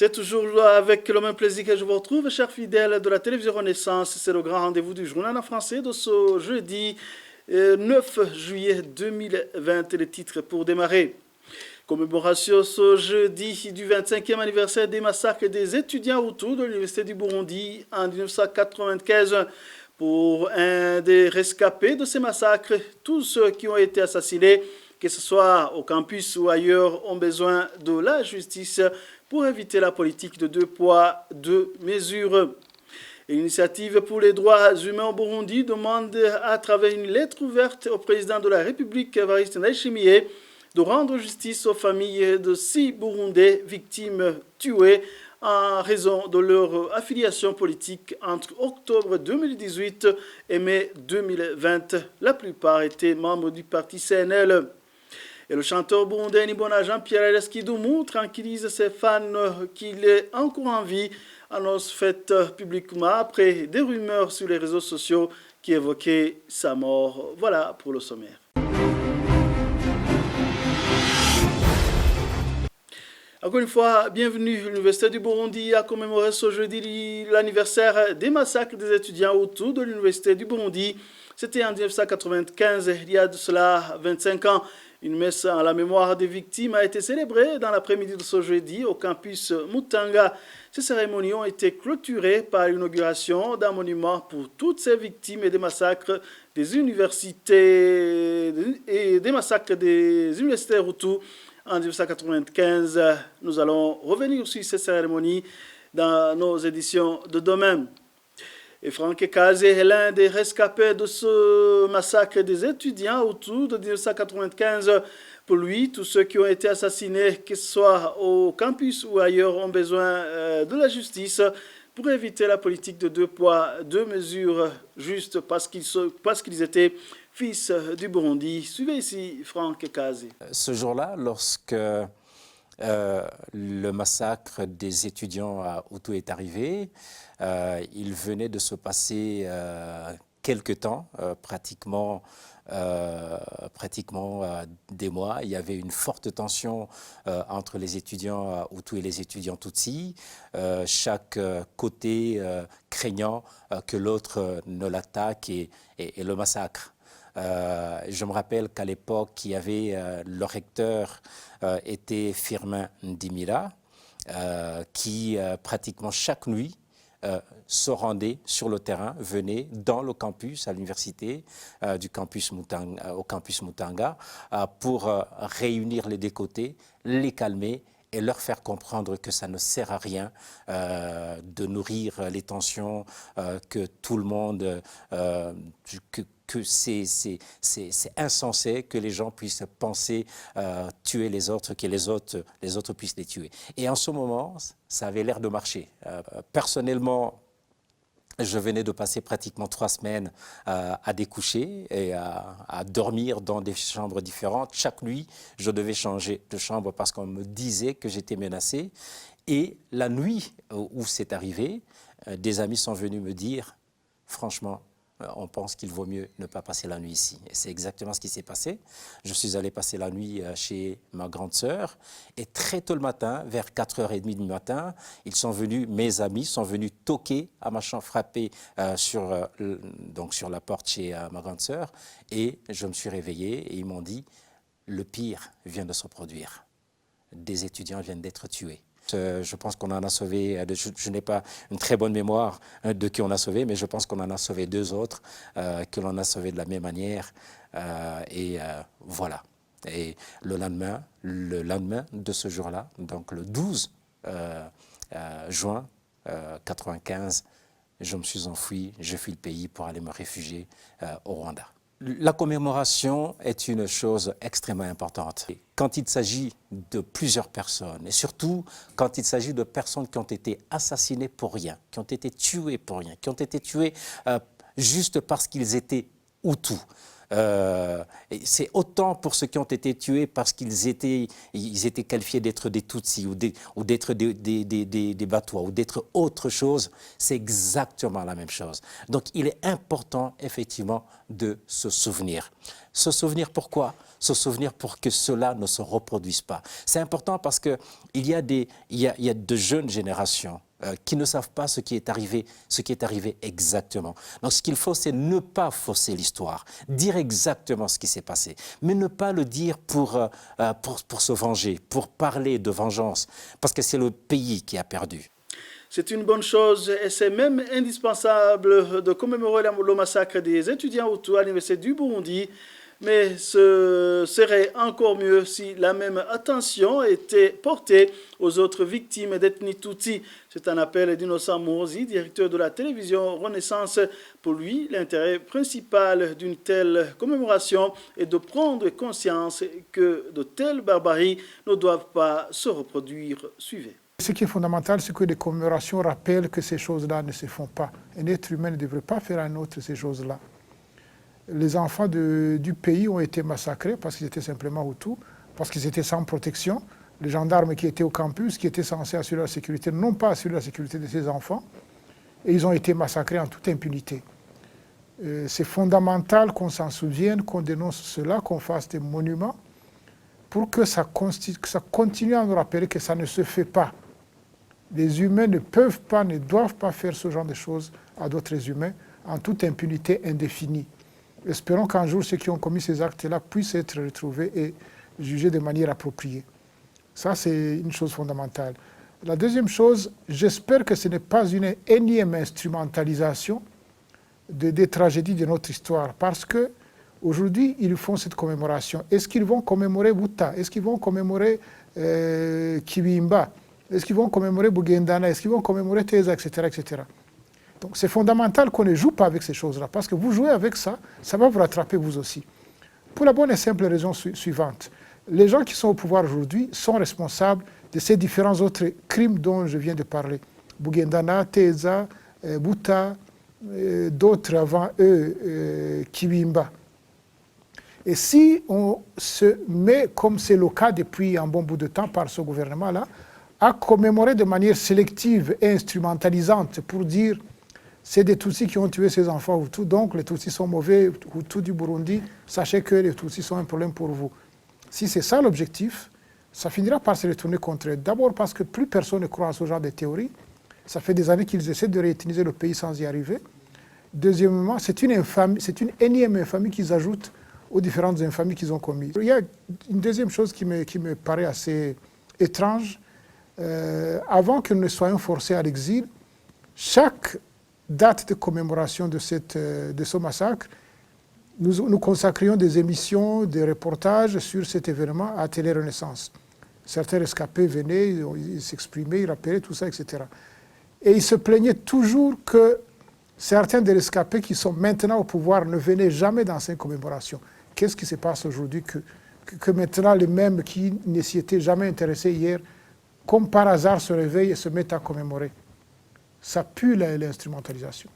C'est toujours avec le même plaisir que je vous retrouve, chers fidèles de la télévision Renaissance. C'est le grand rendez-vous du journal en français de ce jeudi 9 juillet 2020. Les titres pour démarrer. Commémoration ce jeudi du 25e anniversaire des massacres des étudiants Hutus de l'Université du Burundi en 1995. Pour un des rescapés de ces massacres, tous ceux qui ont été assassinés, que ce soit au campus ou ailleurs, ont besoin de la justice pour éviter la politique de deux poids, deux mesures. L'initiative pour les droits humains au Burundi demande à travers une lettre ouverte au président de la République, Evariste Ndayishimiye, de rendre justice aux familles de 6 Burundais victimes tuées en raison de leur affiliation politique entre octobre 2018 et mai 2020. La plupart étaient membres du parti CNL. Et le chanteur burundais Nibona Jean-Pierre Aristide tranquillise ses fans qu'il est encore en vie, annonce faite publiquement après des rumeurs sur les réseaux sociaux qui évoquaient sa mort. Voilà pour le sommaire. Encore une fois, bienvenue. L'Université du Burundi a commémoré ce jeudi l'anniversaire des massacres des étudiants autour de l'Université du Burundi. C'était en 1995, il y a de cela 25 ans. Une messe en la mémoire des victimes a été célébrée dans l'après-midi de ce jeudi au campus Mutanga. Ces cérémonies ont été clôturées par l'inauguration d'un monument pour toutes ces victimes et des massacres des universités et des massacres des universitaires Hutus en 1995. Nous allons revenir sur ces cérémonies dans nos éditions de demain. Et Franck Kazé est l'un des rescapés de ce massacre des étudiants autour de 1995. Pour lui, tous ceux qui ont été assassinés, que ce soit au campus ou ailleurs, ont besoin de la justice pour éviter la politique de deux poids, deux mesures, juste parce qu'ils étaient fils du Burundi. Suivez ici Franck Kazé. Ce jour-là, lorsque le massacre des étudiants à Hutu est arrivé, il venait de se passer quelque temps, pratiquement des mois. Il y avait une forte tension entre les étudiants Hutus et les étudiants Tutsis, chaque côté craignant que l'autre ne l'attaque et le massacre. Je me rappelle qu'à l'époque, il y avait le recteur était Firmin Ndimira, qui pratiquement chaque nuit se rendait sur le terrain, venait dans le campus à l'université au campus Mutanga pour réunir les deux côtés, les calmer et leur faire comprendre que ça ne sert à rien de nourrir les tensions, que tout le monde, que c'est insensé que les gens puissent penser tuer les autres, que les autres puissent les tuer. Et en ce moment, ça avait l'air de marcher. Personnellement, je venais de passer pratiquement 3 semaines à découcher et à dormir dans des chambres différentes. Chaque nuit, je devais changer de chambre parce qu'on me disait que j'étais menacé. Et la nuit où c'est arrivé, des amis sont venus me dire, franchement, on pense qu'il vaut mieux ne pas passer la nuit ici. Et c'est exactement ce qui s'est passé. Je suis allé passer la nuit chez ma grande sœur et très tôt le matin, vers 4h30 du matin, mes amis sont venus toquer à ma chambre, frapper sur la porte chez ma grande sœur et je me suis réveillé et ils m'ont dit « le pire vient de se produire. Des étudiants viennent d'être tués ». Je pense qu'on en a sauvé, je n'ai pas une très bonne mémoire de qui on a sauvé, mais je pense qu'on en a sauvé 2 autres, que l'on a sauvés de la même manière. Voilà. Et le lendemain de ce jour-là, donc le 12 juin 1995, je me suis enfui, je fuis le pays pour aller me réfugier au Rwanda. La commémoration est une chose extrêmement importante. Quand il s'agit de plusieurs personnes, et surtout quand il s'agit de personnes qui ont été assassinées pour rien, qui ont été tuées pour rien, qui ont été tuées juste parce qu'ils étaient Hutus, Et c'est autant pour ceux qui ont été tués parce qu'ils étaient qualifiés d'être des Tutsis ou d'être des Batois ou d'être autre chose. C'est exactement la même chose. Donc il est important effectivement de se souvenir. Se souvenir pourquoi ? Se souvenir pour que cela ne se reproduise pas. C'est important parce qu'il y a de jeunes générations qui ne savent pas ce qui est arrivé exactement. Donc ce qu'il faut, c'est ne pas fausser l'histoire, dire exactement ce qui s'est passé, mais ne pas le dire pour se venger, pour parler de vengeance, parce que c'est le pays qui a perdu. C'est une bonne chose et c'est même indispensable de commémorer le massacre des étudiants Hutus à l'Université du Burundi. Mais ce serait encore mieux si la même attention était portée aux autres victimes d'ethnie Tutsi. C'est un appel d'Innocent Mourzi, directeur de la télévision Renaissance. Pour lui, l'intérêt principal d'une telle commémoration est de prendre conscience que de telles barbaries ne doivent pas se reproduire. Suivez. Ce qui est fondamental, c'est que les commémorations rappellent que ces choses-là ne se font pas. Un être humain ne devrait pas faire à un autre ces choses-là. Les enfants du pays ont été massacrés parce qu'ils étaient simplement Hutus, parce qu'ils étaient sans protection. Les gendarmes qui étaient au campus, qui étaient censés assurer la sécurité, n'ont pas assuré la sécurité de ces enfants. Et ils ont été massacrés en toute impunité. C'est fondamental qu'on s'en souvienne, qu'on dénonce cela, qu'on fasse des monuments pour que ça continue à nous rappeler que ça ne se fait pas. Les humains ne peuvent pas, ne doivent pas faire ce genre de choses à d'autres humains en toute impunité indéfinie. Espérons qu'un jour, ceux qui ont commis ces actes-là puissent être retrouvés et jugés de manière appropriée. Ça, c'est une chose fondamentale. La deuxième chose, j'espère que ce n'est pas une énième instrumentalisation des tragédies de notre histoire, parce qu'aujourd'hui, ils font cette commémoration. Est-ce qu'ils vont commémorer Buta? Est-ce qu'ils vont commémorer Kibimba? Est-ce qu'ils vont commémorer Bugendana? Est-ce qu'ils vont commémorer Teza, etc., etc. Donc c'est fondamental qu'on ne joue pas avec ces choses-là, parce que vous jouez avec ça, ça va vous rattraper vous aussi. Pour la bonne et simple raison suivante. Les gens qui sont au pouvoir aujourd'hui sont responsables de ces différents autres crimes dont je viens de parler. Bugendana, Teza, Buta, d'autres avant eux, Kibimba. Et si on se met, comme c'est le cas depuis un bon bout de temps par ce gouvernement-là, à commémorer de manière sélective et instrumentalisante pour dire c'est des Tutsis qui ont tué ces enfants Hutus, donc les Tutsis sont mauvais, Hutus du Burundi, sachez que les Tutsis sont un problème pour vous. Si c'est ça l'objectif, ça finira par se retourner contre eux. D'abord parce que plus personne ne croit à ce genre de théorie. Ça fait des années qu'ils essaient de réutiliser le pays sans y arriver. Deuxièmement, c'est une énième infamie qu'ils ajoutent aux différentes infamies qu'ils ont commises. Il y a une deuxième chose qui me paraît assez étrange. Avant que nous ne soyons forcés à l'exil, chaque date de commémoration de ce massacre, nous consacrions des émissions, des reportages sur cet événement à Télé Renaissance. Certains rescapés venaient, ils s'exprimaient, ils rappelaient tout ça, etc. Et ils se plaignaient toujours que certains des rescapés qui sont maintenant au pouvoir ne venaient jamais dans ces commémorations. Qu'est-ce qui se passe aujourd'hui que maintenant les mêmes qui ne s'y étaient jamais intéressés hier, comme par hasard, se réveillent et se mettent à commémorer? Ça pue l'instrumentalisation.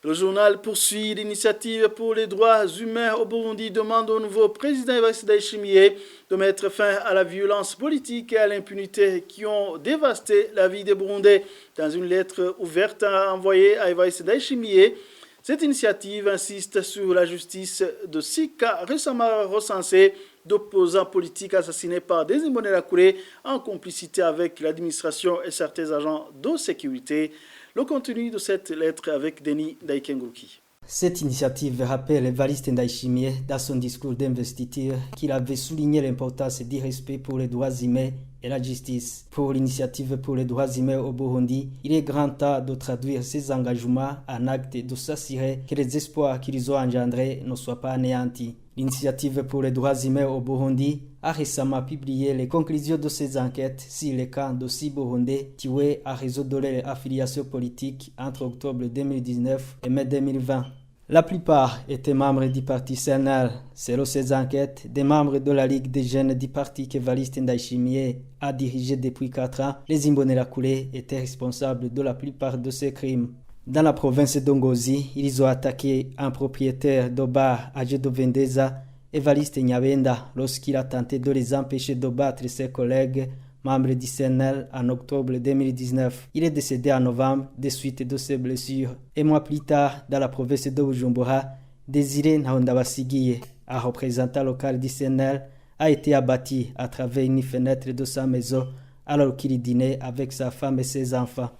Le journal poursuit. L'initiative pour les droits humains au Burundi demande au nouveau président Evariste Ndayishimiye de mettre fin à la violence politique et à l'impunité qui ont dévasté la vie des Burundais. Dans une lettre ouverte envoyée à Evariste Ndayishimiye, cette initiative insiste sur la justice de 6 cas récemment recensés d'opposants politiques assassinés par des Imbonerakure en complicité avec l'administration et certains agents de sécurité. Le contenu de cette lettre avec Denis Daïkenguruki. Cette initiative rappelle Evariste Ndayishimiye dans son discours d'investiture qu'il avait souligné l'importance du respect pour les droits humains et la justice. Pour l'initiative pour les droits humains au Burundi, il est grand temps de traduire ces engagements en actes et de s'assurer que les espoirs qu'ils ont engendrés ne soient pas anéantis. L'initiative pour les droits humains au Burundi a récemment publié les conclusions de ses enquêtes sur les camps de 6 Burundais tués à réseau de leur affiliation politique entre octobre 2019 et mai 2020. La plupart étaient membres du parti CNL. Selon ces enquêtes, des membres de la Ligue des jeunes du parti qu'Evariste Ndayishimiye a dirigé depuis 4 ans, les Imbonerakure étaient responsables de la plupart de ces crimes. Dans la province d'Ongozi, ils ont attaqué un propriétaire de bar âgé de Vendeza, Evariste Nyabenda, lorsqu'il a tenté de les empêcher de battre ses collègues membres du CNL en octobre 2019. Il est décédé en novembre des suites de ses blessures. Et mois plus tard, dans la province de Bujumbura, Désiré Nahondabasigiye, un représentant local du CNL, a été abattu à travers une fenêtre de sa maison alors qu'il dînait avec sa femme et ses enfants.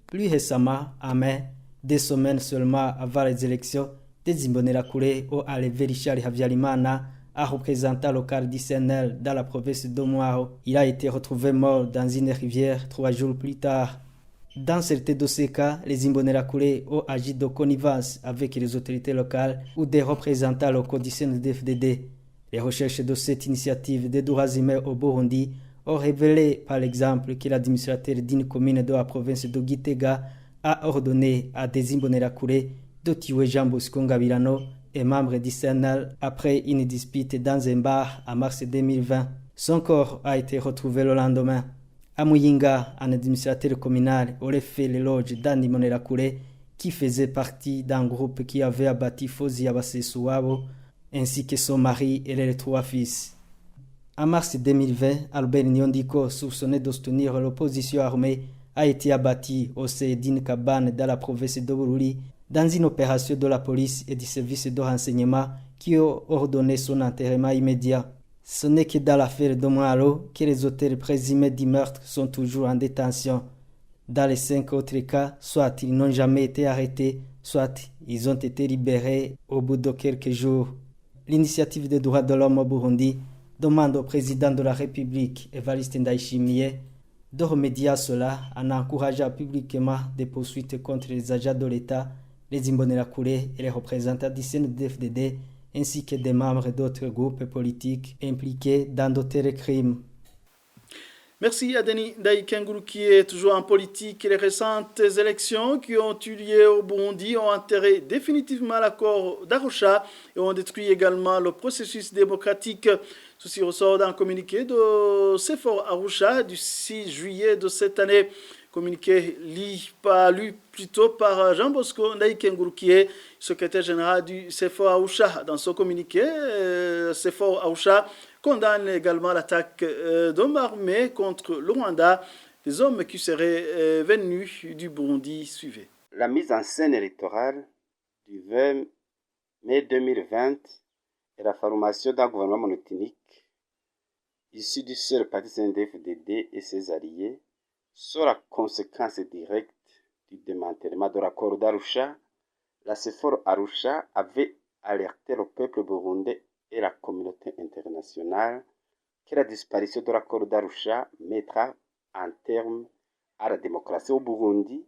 Plus récemment, en mai, 2 semaines seulement avant les élections, des Imbonerakure ont enlevé Richard Habyarimana, un représentant local du CNL dans la province de Mwaro. Il a été retrouvé mort dans une rivière 3 jours plus tard. Dans certains de ces cas, les Imbonerakure ont agi de connivence avec les autorités locales ou des représentants locaux du CNDD-FDD. Les recherches de cette initiative des droits humains au Burundi ont révélé, par exemple, que l'administrateur d'une commune de la province de Gitega a ordonné à des Imbonerakure de tuer Jean Bosco Ngabirano et membre du CNL après une dispute dans un bar en mars 2020. Son corps a été retrouvé le lendemain. À Muyinga, un administrateur communal aurait fait l'éloge d'un Imbonerakure qui faisait partie d'un groupe qui avait abattu Fozi Abasesuwabo ainsi que son mari et les 3 fils. En mars 2020, Albert Nyondiko, soupçonné de soutenir l'opposition armée, a été abattu au sein d'une cabane dans la province de Bururi dans une opération de la police et du service de renseignement qui ont ordonné son enterrement immédiat. Ce n'est que dans l'affaire de Mwaro que les auteurs présumés du meurtre sont toujours en détention. Dans les 5 autres cas, soit ils n'ont jamais été arrêtés, soit ils ont été libérés au bout de quelques jours. L'initiative des droits de l'homme au Burundi demande au président de la République, Evariste Ndayishimiye, de remédier à cela en encourageant publiquement des poursuites contre les agents de l'État, les Imbonerakure et les représentants du CNDD-FDD, ainsi que des membres d'autres groupes politiques impliqués dans d'autres crimes. Merci à Denis Ndaïkenguru qui est toujours en politique. Les récentes élections qui ont eu lieu au Burundi ont enterré définitivement l'accord d'Arusha et ont détruit également le processus démocratique. Ceci ressort d'un communiqué de CEFOR Arusha du 6 juillet de cette année. Communiqué lu plutôt par Jean Bosco Ndaïkenguru qui est secrétaire général du CEFOR Arusha. Dans son communiqué, CEFOR Arusha condamne également l'attaque d'hommes armés contre le Rwanda. Les hommes qui seraient venus du Burundi suivaient. La mise en scène électorale du 20 mai 2020 et la formation d'un gouvernement monotonique issu du seul parti CNDD-FDD et ses alliés sont la conséquence directe du démantèlement de l'accord d'Arusha. La CEFOR Arusha avait alerté le peuple burundais et la communauté internationale que la disparition de l'accord d'Arusha mettra un terme à la démocratie au Burundi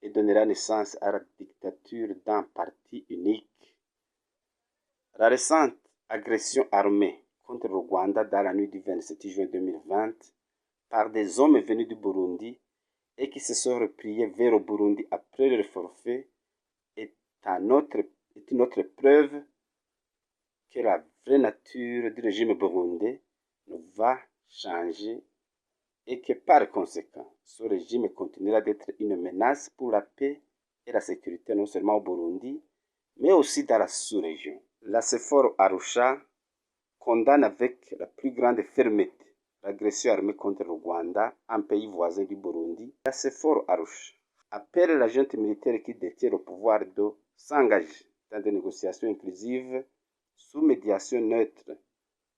et donnera naissance à la dictature d'un parti unique. La récente agression armée contre le Rwanda dans la nuit du 27 juin 2020 par des hommes venus du Burundi et qui se sont repliés vers le Burundi après leur forfait est une autre preuve que la vraie nature du régime burundais ne va changer et que par conséquent, ce régime continuera d'être une menace pour la paix et la sécurité non seulement au Burundi, mais aussi dans la sous-région. La CEFOR Arusha condamne avec la plus grande fermeté l'agression armée contre le Rwanda, un pays voisin du Burundi. La CEFOR Arusha appelle la junte militaire qui détient le pouvoir de s'engager dans des négociations inclusives sous médiation neutre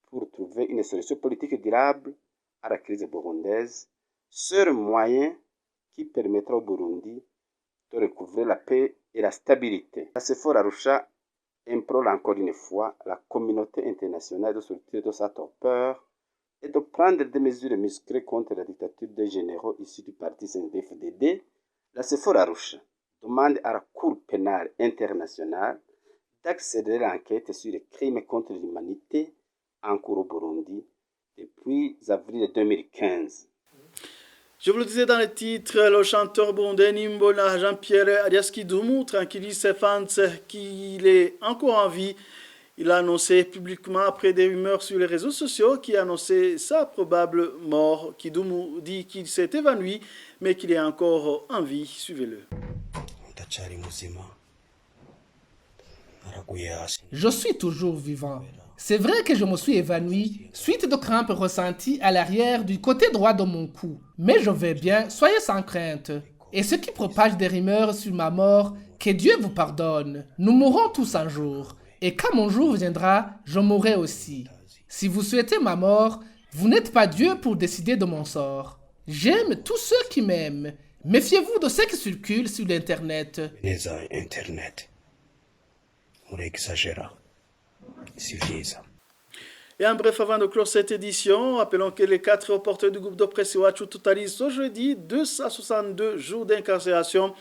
pour trouver une solution politique durable à la crise burundaise, seul moyen qui permettra au Burundi de recouvrer la paix et la stabilité. La CEFOR Arusha implore encore une fois la communauté internationale de sortir de sa torpeur et de prendre des mesures musclées contre la dictature des généraux issus du parti CNDD-FDD. La CEFOR Arusha demande à la Cour pénale internationale d'accélérer l'enquête sur les crimes contre l'humanité en cours au Burundi depuis avril 2015. Je vous le disais dans le titre, le chanteur burundais Nimbona Jean-Pierre alias Kidumu tranquillise ses fans qu'il est encore en vie. Il a annoncé publiquement après des rumeurs sur les réseaux sociaux qui annonçaient sa probable mort. Kidumu dit qu'il s'est évanoui mais qu'il est encore en vie. Suivez-le. Je suis toujours vivant. C'est vrai que je me suis évanoui suite de crampes ressenties à l'arrière du côté droit de mon cou. Mais je vais bien, soyez sans crainte. Et ceux qui propagent des rumeurs sur ma mort, que Dieu vous pardonne. Nous mourrons tous un jour. Et quand mon jour viendra, je mourrai aussi. Si vous souhaitez ma mort, vous n'êtes pas Dieu pour décider de mon sort. J'aime tous ceux qui m'aiment. Méfiez-vous de ce qui circule sur l'Internet. Et en bref, avant de clore cette édition, rappelons que les 4 reporters du groupe de presse Iwachu totalisent ce jeudi 262 jours d'incarcération.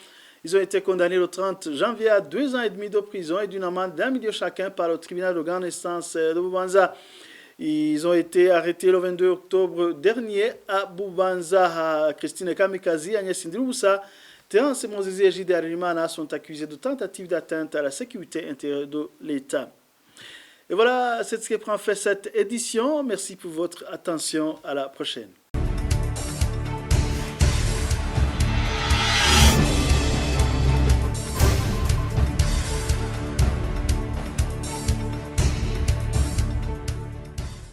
Ils ont été condamnés le 30 janvier à 2 ans et demi de prison et d'une amende d'1 million chacun par le tribunal de grande instance de Bubanza. Ils ont été arrêtés le 22 octobre dernier à Bubanza. Christine Kamikazi, Agnès Ndroussa, Terence Moses et Gide Arimana sont accusés de tentative d'atteinte à la sécurité intérieure de l'État. Et voilà, c'est ce qui prend fin cette édition. Merci pour votre attention. À la prochaine.